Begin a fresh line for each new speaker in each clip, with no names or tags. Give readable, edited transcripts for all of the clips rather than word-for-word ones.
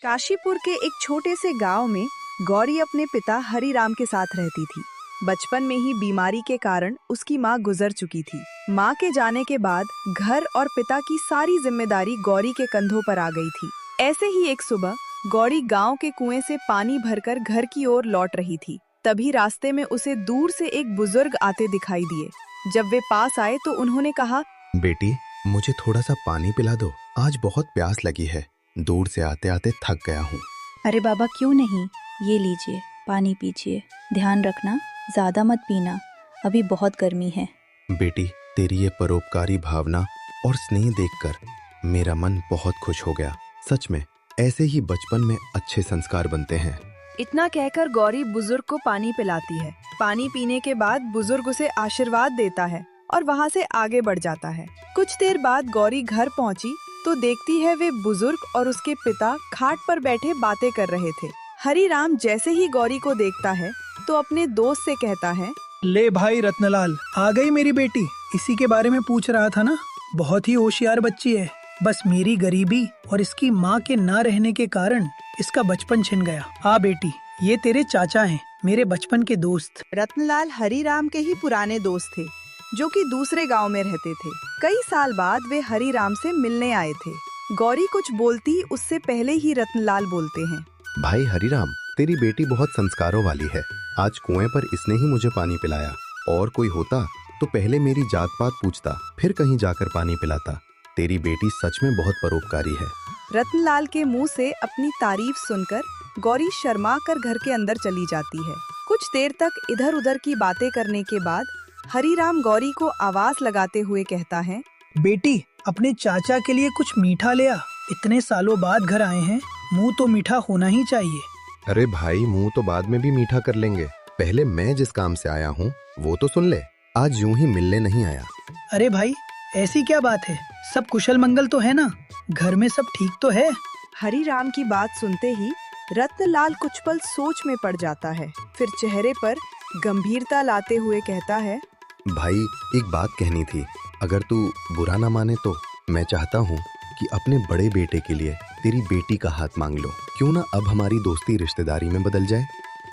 काशीपुर के एक छोटे से गांव में गौरी अपने पिता हरिराम के साथ रहती थी। बचपन में ही बीमारी के कारण उसकी माँ गुजर चुकी थी। माँ के जाने के बाद घर और पिता की सारी जिम्मेदारी गौरी के कंधों पर आ गई थी। ऐसे ही एक सुबह गौरी गांव के कुएं से पानी भरकर घर की ओर लौट रही थी। तभी रास्ते में उसे दूर से एक बुजुर्ग आते दिखाई दिए। जब वे पास आए तो उन्होंने कहा,
बेटी, मुझे थोड़ा सा पानी पिला दो, आज बहुत प्यास लगी है, दूर से आते आते थक गया हूँ।
अरे बाबा, क्यों नहीं, ये लीजिए, पानी पीजिए। ध्यान रखना, ज्यादा मत पीना, अभी बहुत गर्मी है।
बेटी, तेरी ये परोपकारी भावना और स्नेह देखकर मेरा मन बहुत खुश हो गया। सच में ऐसे ही बचपन में अच्छे संस्कार बनते हैं।
इतना कहकर गौरी बुजुर्ग को पानी पिलाती है। पानी पीने के बाद बुजुर्ग उसे आशीर्वाद देता है और वहाँ से आगे बढ़ जाता है। कुछ देर बाद गौरी घर पहुँची तो देखती है वे बुजुर्ग और उसके पिता खाट पर बैठे बातें कर रहे थे। हरिराम जैसे ही गौरी को देखता है तो अपने दोस्त से कहता है,
ले भाई रत्नलाल, आ गई मेरी बेटी। इसी के बारे में पूछ रहा था ना, बहुत ही होशियार बच्ची है। बस मेरी गरीबी और इसकी माँ के ना रहने के कारण इसका बचपन छिन गया। आ बेटी, ये तेरे चाचा हैं, मेरे बचपन के दोस्त।
रत्नलाल हरिराम के ही पुराने दोस्त थे, जो कि दूसरे गांव में रहते थे। कई साल बाद वे हरिराम से मिलने आए थे। गौरी कुछ बोलती उससे पहले ही रत्नलाल बोलते हैं,
भाई हरिराम, तेरी बेटी बहुत संस्कारों वाली है। आज कुएं पर इसने ही मुझे पानी पिलाया। और कोई होता तो पहले मेरी जात पात पूछता, फिर कहीं जाकर पानी पिलाता। तेरी बेटी सच में बहुत परोपकारी है।
रत्नलाल के मुंह से अपनी तारीफ सुनकर गौरी शर्मा कर घर के अंदर चली जाती है। कुछ देर तक इधर उधर की बातें करने के बाद हरिराम गौरी को आवाज लगाते हुए कहता है,
बेटी, अपने चाचा के लिए कुछ मीठा ले आ। इतने सालों बाद घर आए हैं, मुंह तो मीठा होना ही चाहिए।
अरे भाई, मुंह तो बाद में भी मीठा कर लेंगे, पहले मैं जिस काम से आया हूँ वो तो सुन ले। आज यूं ही मिलने नहीं आया।
अरे भाई, ऐसी क्या बात है? सब कुशल मंगल तो है ना? घर में सब ठीक तो है?
हरिराम की बात सुनते ही रत्नलाल कुछ पल सोच में पड़ जाता है। फिर चेहरे पर गंभीरता लाते हुए कहता है,
भाई, एक बात कहनी थी, अगर तू बुरा ना माने तो मैं चाहता हूँ कि अपने बड़े बेटे के लिए तेरी बेटी का हाथ मांग लो। क्यों ना अब हमारी दोस्ती रिश्तेदारी में बदल जाए।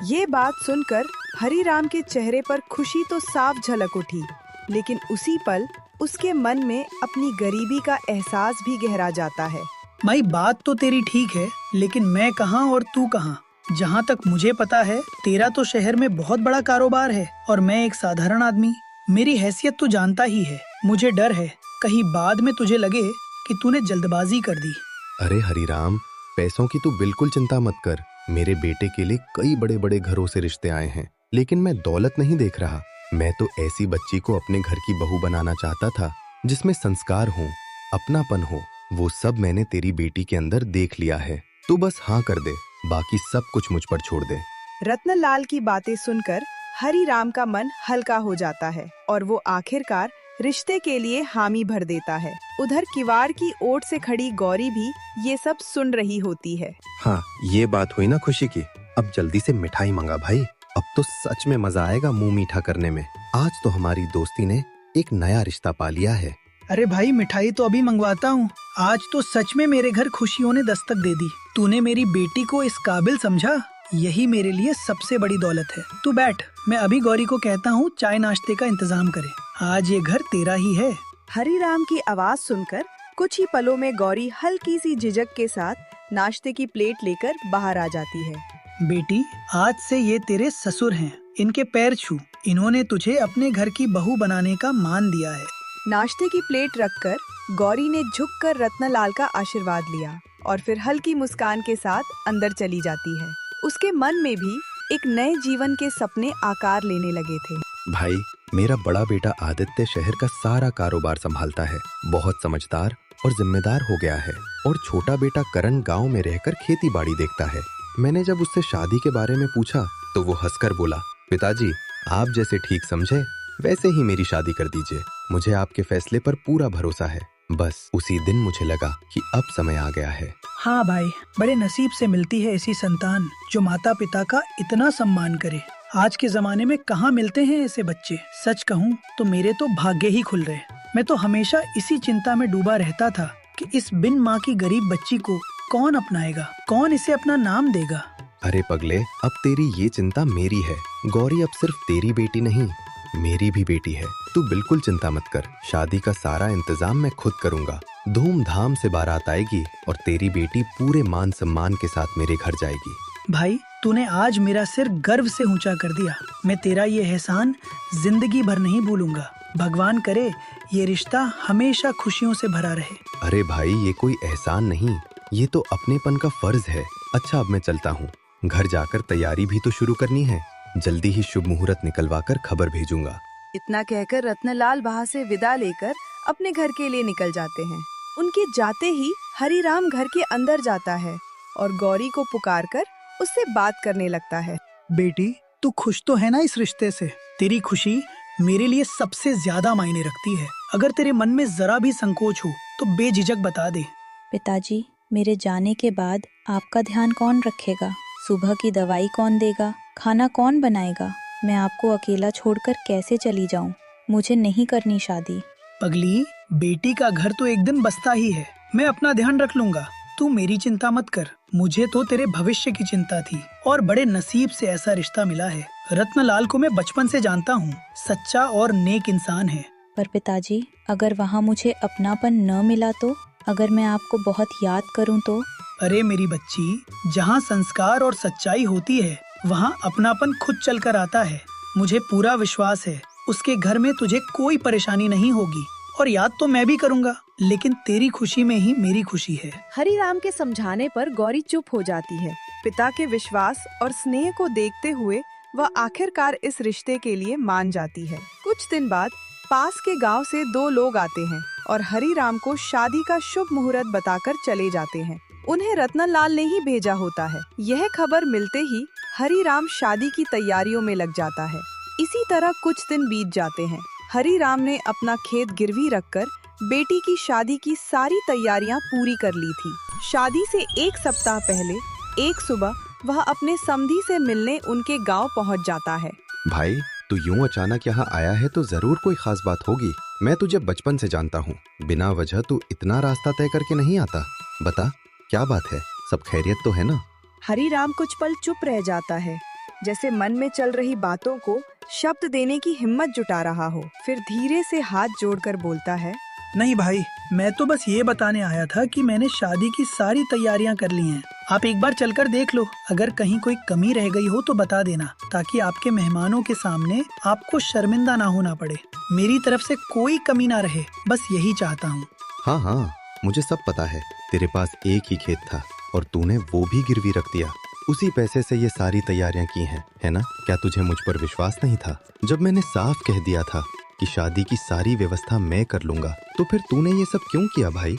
ये बात सुनकर हरिराम के चेहरे पर खुशी तो साफ झलक उठी, लेकिन उसी पल उसके मन में अपनी गरीबी का एहसास भी गहरा जाता है।
माई, बात तो तेरी ठीक है, लेकिन मैं कहाँ और तू कहाँ? जहाँ तक मुझे पता है, तेरा तो शहर में बहुत बड़ा कारोबार है और मैं एक साधारण आदमी। मेरी हैसियत तो जानता ही है। मुझे डर है कहीं बाद में तुझे लगे कि तूने जल्दबाजी कर दी।
अरे हरिराम, पैसों की तू बिल्कुल चिंता मत कर। मेरे बेटे के लिए कई बड़े बड़े घरों से रिश्ते आए हैं, लेकिन मैं दौलत नहीं देख रहा। मैं तो ऐसी बच्ची को अपने घर की बहू बनाना चाहता था जिसमें संस्कार हो, अपनापन हो। वो सब मैंने तेरी बेटी के अंदर देख लिया है। तू बस हाँ कर दे, बाकी सब कुछ मुझ पर छोड़ दे।
रत्नलाल की बातें सुनकर हरिराम का मन हल्का हो जाता है और वो आखिरकार रिश्ते के लिए हामी भर देता है। उधर किवाड़ की ओट से खड़ी गौरी भी ये सब सुन रही होती है।
हाँ, ये बात हुई ना खुशी की। अब जल्दी से मिठाई मंगा भाई, अब तो सच में मजा आएगा मुंह मीठा करने में। आज तो हमारी दोस्ती ने एक नया रिश्ता पा लिया है।
अरे भाई, मिठाई तो अभी मंगवाता हूँ। आज तो सच में मेरे घर खुशियों ने दस्तक दे दी। तूने मेरी बेटी को इस काबिल समझा, यही मेरे लिए सबसे बड़ी दौलत है। तू बैठ, मैं अभी गौरी को कहता हूँ चाय नाश्ते का इंतजाम करे। आज ये घर तेरा ही है।
हरिराम की आवाज सुनकर कुछ ही पलों में गौरी हल्की सी झिझक के साथ नाश्ते की प्लेट लेकर बाहर आ जाती है।
बेटी, आज से ये तेरे ससुर हैं, इनके पैर छू। इन्होंने तुझे अपने घर की बहू बनाने का मान दिया है।
नाश्ते की प्लेट रखकर गौरी ने झुककर रत्नलाल का आशीर्वाद लिया और फिर हल्की मुस्कान के साथ अंदर चली जाती है। उसके मन में भी एक नए जीवन के सपने आकार लेने लगे थे।
भाई, मेरा बड़ा बेटा आदित्य शहर का सारा कारोबार संभालता है, बहुत समझदार और जिम्मेदार हो गया है। और छोटा बेटा करण गांव में रहकर खेती बाड़ी देखता है। मैंने जब उससे शादी के बारे में पूछा तो वो हंसकर बोला, पिताजी, आप जैसे ठीक समझे वैसे ही मेरी शादी कर दीजिए। मुझे आपके फैसले पर पूरा भरोसा है। बस उसी दिन मुझे लगा कि अब समय आ गया है।
हाँ भाई, बड़े नसीब से मिलती है ऐसी संतान जो माता पिता का इतना सम्मान करे। आज के जमाने में कहाँ मिलते हैं ऐसे बच्चे। सच कहूँ तो मेरे तो भाग्य ही खुल रहे। मैं तो हमेशा इसी चिंता में डूबा रहता था कि इस बिन माँ की गरीब बच्ची को कौन अपनाएगा? कौन इसे अपना नाम देगा?
अरे पगले, अब तेरी ये चिंता मेरी है। गौरी अब सिर्फ तेरी बेटी नहीं, मेरी भी बेटी है। तू बिल्कुल चिंता मत कर, शादी का सारा इंतजाम मैं खुद करूंगा। धूमधाम से बारात आएगी और तेरी बेटी पूरे मान सम्मान के साथ मेरे घर जाएगी।
भाई, तूने आज मेरा सिर गर्व से ऊंचा कर दिया। मैं तेरा ये एहसान जिंदगी भर नहीं भूलूंगा। भगवान करे ये रिश्ता हमेशा खुशियों से भरा रहे।
अरे भाई, ये कोई एहसान नहीं, ये तो अपनेपन का फर्ज है। अच्छा, अब मैं चलता हूँ। घर जाकर तैयारी भी तो शुरू करनी है। जल्दी ही शुभ मुहूर्त निकलवाकर खबर भेजूंगा।
इतना कहकर रत्नलाल वहाँ से विदा लेकर अपने घर के लिए निकल जाते हैं। उनके जाते ही हरिराम घर के अंदर जाता है और गौरी को पुकारकर उससे बात करने लगता है।
बेटी, तू खुश तो है ना इस रिश्ते से? तेरी खुशी मेरे लिए सबसे ज्यादा मायने रखती है। अगर तेरे मन में जरा भी संकोच हो तो बेझिझक बता दे।
पिताजी, मेरे जाने के बाद आपका ध्यान कौन रखेगा? सुबह की दवाई कौन देगा? खाना कौन बनाएगा? मैं आपको अकेला छोड़कर कैसे चली जाऊं? मुझे नहीं करनी शादी।
पगली, बेटी का घर तो एक दिन बसता ही है। मैं अपना ध्यान रख लूंगा, तू मेरी चिंता मत कर। मुझे तो तेरे भविष्य की चिंता थी और बड़े नसीब से ऐसा रिश्ता मिला है। रत्नलाल को मैं बचपन से जानता हूँ, सच्चा और नेक इंसान है।
पर पिताजी, अगर वहाँ मुझे अपनापन न मिला तो? अगर मैं आपको बहुत याद करूँ तो?
अरे मेरी बच्ची, जहाँ संस्कार और सच्चाई होती है वहाँ अपनापन खुद चलकर आता है। मुझे पूरा विश्वास है उसके घर में तुझे कोई परेशानी नहीं होगी। और याद तो मैं भी करूँगा, लेकिन तेरी खुशी में ही मेरी खुशी है।
हरिराम के समझाने पर गौरी चुप हो जाती है। पिता के विश्वास और स्नेह को देखते हुए वह आखिरकार इस रिश्ते के लिए मान जाती है। कुछ दिन बाद पास के गांव से 2 लोग आते हैं और हरिराम को शादी का शुभ मुहूर्त बताकर चले जाते हैं। उन्हें रत्नलाल ने ही भेजा होता है। यह खबर मिलते ही हरिराम शादी की तैयारियों में लग जाता है। इसी तरह कुछ दिन बीत जाते हैं। हरिराम ने अपना खेत गिरवी रखकर बेटी की शादी की सारी तैयारियां पूरी कर ली थी। शादी से 1 सप्ताह पहले एक सुबह वह अपने समधी से मिलने उनके गांव पहुंच जाता है।
भाई, तू यूं अचानक यहाँ आया है तो जरूर कोई खास बात होगी। मैं तुझे बचपन से जानता हूँ, बिना वजह तू इतना रास्ता तय करके नहीं आता। बता, क्या बात है? सब खैरियत तो है ना?
हरिराम कुछ पल चुप रह जाता है, जैसे मन में चल रही बातों को शब्द देने की हिम्मत जुटा रहा हो। फिर धीरे से हाथ जोड़कर बोलता है,
नहीं भाई, मैं तो बस ये बताने आया था कि मैंने शादी की सारी तैयारियां कर ली हैं। आप एक बार चलकर देख लो, अगर कहीं कोई कमी रह गई हो तो बता देना, ताकि आपके मेहमानों के सामने आपको शर्मिंदा ना होना पड़े। मेरी तरफ से कोई कमी ना रहे, बस यही चाहता हूँ।
हाँ हाँ, मुझे सब पता है। तेरे पास एक ही खेत था और तूने वो भी गिरवी रख दिया। उसी पैसे से ये सारी तैयारियां की हैं, है ना? क्या तुझे मुझ पर विश्वास नहीं था? जब मैंने साफ कह दिया था कि शादी की सारी व्यवस्था मैं कर लूंगा, तो फिर तूने ये सब क्यों किया भाई?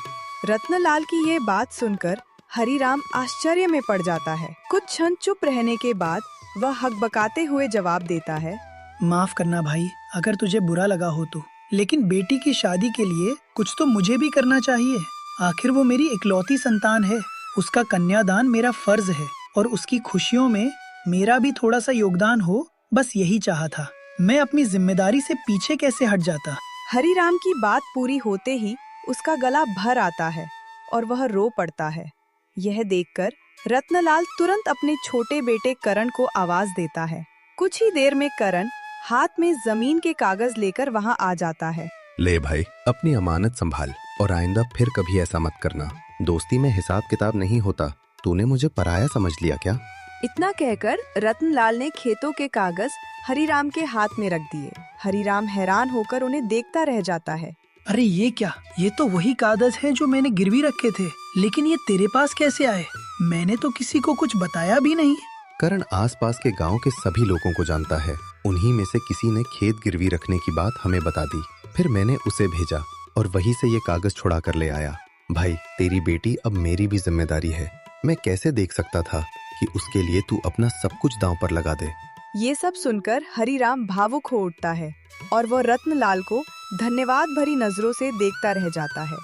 रत्नलाल की ये बात सुनकर हरिराम आश्चर्य में पड़ जाता है। कुछ क्षण चुप रहने के बाद वह हकबकाते हुए जवाब देता है,
माफ करना भाई, अगर तुझे बुरा लगा हो तो, लेकिन बेटी की शादी के लिए कुछ तो मुझे भी करना चाहिए। आखिर वो मेरी इकलौती संतान है। उसका कन्यादान मेरा फर्ज है और उसकी खुशियों में मेरा भी थोड़ा सा योगदान हो, बस यही चाहा था। मैं अपनी जिम्मेदारी से पीछे कैसे हट जाता।
हरिराम की बात पूरी होते ही उसका गला भर आता है और वह रो पड़ता है। यह देखकर रत्नलाल तुरंत अपने छोटे बेटे करण को आवाज देता है। कुछ ही देर में करण हाथ में जमीन के कागज लेकर वहां आ जाता है।
ले भाई, अपनी अमानत संभाल और आइंदा फिर कभी ऐसा मत करना। दोस्ती में हिसाब किताब नहीं होता। तूने मुझे पराया समझ लिया क्या?
इतना कहकर रत्नलाल ने खेतों के कागज हरिराम के हाथ में रख दिए। हरिराम हैरान होकर उन्हें देखता रह जाता है।
अरे ये क्या? ये तो वही कागज है जो मैंने गिरवी रखे थे, लेकिन ये तेरे पास कैसे आए? मैंने तो किसी को कुछ बताया भी नहीं।
करण आसपास के गांव के सभी लोगों को जानता है। उन्हीं में से किसी ने खेत गिरवी रखने की बात हमें बता दी। फिर मैंने उसे भेजा और वहीं से ये कागज छुड़ा कर ले आया। भाई, तेरी बेटी अब मेरी भी जिम्मेदारी है। मैं कैसे देख सकता था कि उसके लिए तू अपना सब कुछ दांव पर लगा दे।
ये सब सुनकर हरिराम भावुक हो उठता है और वह रत्नलाल को धन्यवाद भरी नजरों से देखता रह जाता है।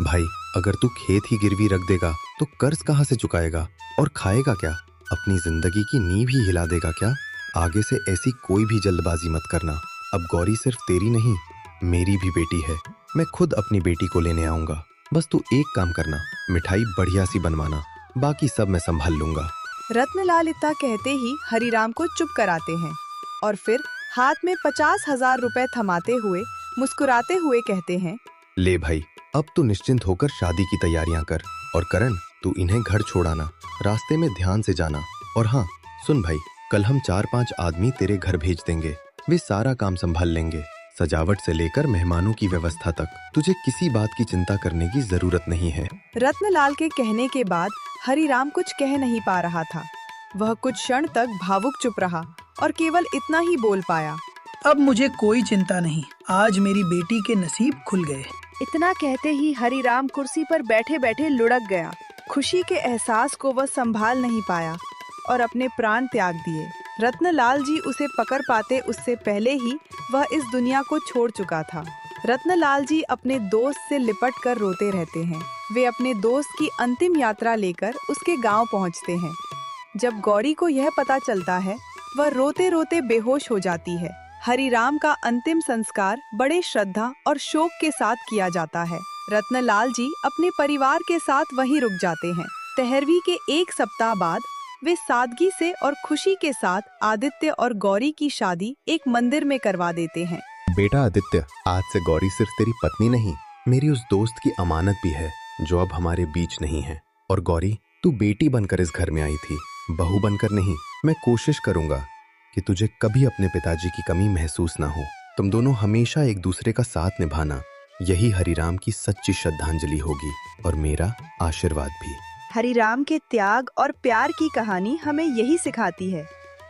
भाई, अगर तू खेत ही गिरवी रख देगा तो कर्ज कहाँ से चुकाएगा और खाएगा क्या? अपनी जिंदगी की नींव ही हिला देगा क्या? आगे से ऐसी कोई भी जल्दबाजी मत करना। अब गौरी सिर्फ तेरी नहीं, मेरी भी बेटी है। मैं खुद अपनी बेटी को लेने आऊंगा। बस तू एक काम करना, मिठाई बढ़िया सी बनवाना बाकी सब मैं संभाल लूंगा।
रत्नलाल इतना कहते ही हरिराम को चुप कराते हैं और फिर हाथ में 50,000 रुपए थमाते हुए मुस्कुराते हुए कहते हैं,
ले भाई, अब तू निश्चिंत होकर शादी की तैयारियां कर। और करण, तू इन्हें घर छोड़ाना, रास्ते में ध्यान से जाना। और हाँ सुन भाई, कल हम 4-5 आदमी तेरे घर भेज देंगे, वे सारा काम संभाल लेंगे। सजावट से लेकर मेहमानों की व्यवस्था तक तुझे किसी बात की चिंता करने की जरूरत नहीं है।
रत्नलाल के कहने के बाद हरिराम कुछ कह नहीं पा रहा था। वह कुछ क्षण तक भावुक चुप रहा और केवल इतना ही बोल पाया,
अब मुझे कोई चिंता नहीं, आज मेरी बेटी के नसीब खुल गए।
इतना कहते ही हरिराम कुर्सी पर बैठे बैठे लुढ़क गया। खुशी के एहसास को वह संभाल नहीं पाया और अपने प्राण त्याग दिए। रत्नलाल जी उसे पकड़ पाते उससे पहले ही वह इस दुनिया को छोड़ चुका था। रत्नलाल जी अपने दोस्त से लिपट कर रोते रहते हैं। वे अपने दोस्त की अंतिम यात्रा लेकर उसके गांव पहुंचते हैं। जब गौरी को यह पता चलता है, वह रोते रोते बेहोश हो जाती है। हरिराम का अंतिम संस्कार बड़े श्रद्धा और शोक के साथ किया जाता है। रत्नलाल जी अपने परिवार के साथ वहीं रुक जाते हैं। तेहरवी के 1 सप्ताह बाद वे सादगी से और खुशी के साथ आदित्य और गौरी की शादी एक मंदिर में करवा देते हैं।
बेटा आदित्य, आज से गौरी सिर्फ तेरी पत्नी नहीं, मेरी उस दोस्त की अमानत भी है जो अब हमारे बीच नहीं है। और गौरी, तू बेटी बनकर इस घर में आई थी, बहू बनकर नहीं। मैं कोशिश करूंगा कि तुझे कभी अपने पिताजी की कमी महसूस ना हो। तुम दोनों हमेशा एक दूसरे का साथ निभाना, यही हरिराम की सच्ची श्रद्धांजलि होगी और मेरा आशीर्वाद भी।
हरिराम के त्याग और प्यार की कहानी हमें यही सिखाती है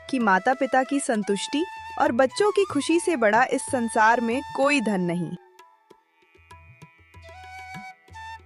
कि माता पिता की संतुष्टि और बच्चों की खुशी से बड़ा इस संसार में कोई धन नहीं।